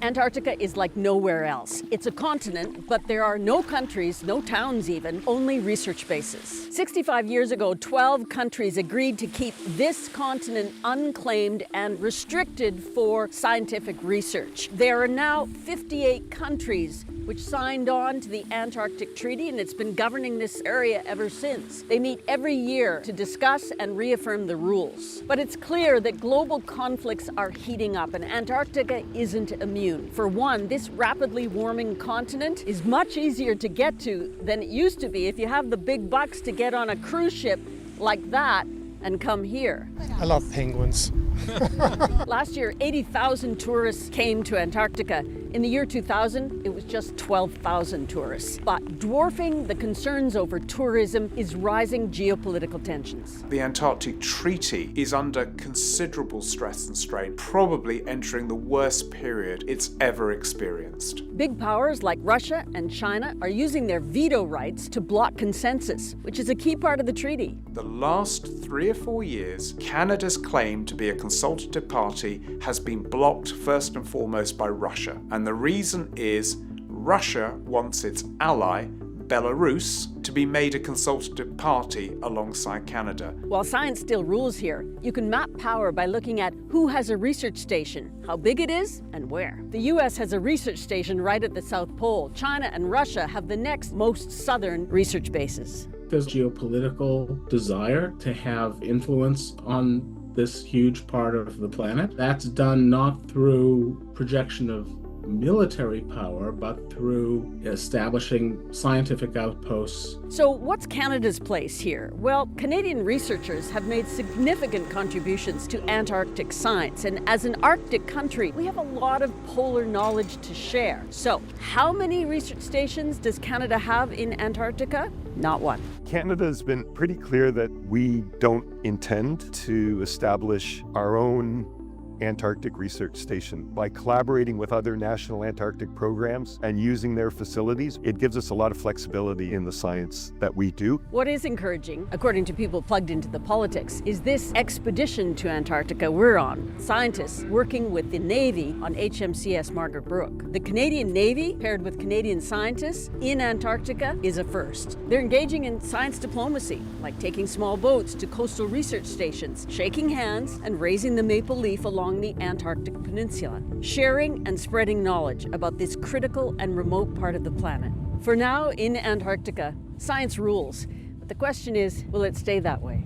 Antarctica is like nowhere else. It's a continent, but there are no countries, no towns even, only research bases. 65 years ago, 12 countries agreed to keep this continent unclaimed and restricted for scientific research. There are now 58 countries which signed on to the Antarctic Treaty, and it's been governing this area ever since. They meet every year to discuss and reaffirm the rules. But it's clear that global conflicts are heating up, and Antarctica isn't immune. For one, this rapidly warming continent is much easier to get to than it used to be if you have the big bucks to get on a cruise ship like that and come here. I love penguins. Last year, 80,000 tourists came to Antarctica. In the year 2000, it was just 12,000 tourists. But dwarfing the concerns over tourism is rising geopolitical tensions. The Antarctic Treaty is under considerable stress and strain, probably entering the worst period it's ever experienced. Big powers like Russia and China are using their veto rights to block consensus, which is a key part of the treaty. The last 3 or 4 years, Canada's claim to be a consultative party has been blocked first and foremost by Russia. And the reason is Russia wants its ally, Belarus, to be made a consultative party alongside Canada. While science still rules here, you can map power by looking at who has a research station, how big it is, and where. The US has a research station right at the South Pole. China and Russia have the next most southern research bases. There's geopolitical desire to have influence on this huge part of the planet. That's done not through projection of military power, but through establishing scientific outposts. So what's Canada's place here? Well, Canadian researchers have made significant contributions to Antarctic science, and as an Arctic country, we have a lot of polar knowledge to share. So, how many research stations does Canada have in Antarctica? Not one. Canada's been pretty clear that we don't intend to establish our own Antarctic Research Station. By collaborating with other national Antarctic programs and using their facilities, it gives us a lot of flexibility in the science that we do. What is encouraging, according to people plugged into the politics, is this expedition to Antarctica we're on. Scientists working with the Navy on HMCS Margaret Brooke. The Canadian Navy, paired with Canadian scientists in Antarctica, is a first. They're engaging in science diplomacy, like taking small boats to coastal research stations, shaking hands, and raising the maple leaf along the Antarctic Peninsula, sharing and spreading knowledge about this critical and remote part of the planet. For now, in Antarctica, science rules. But the question is, will it stay that way?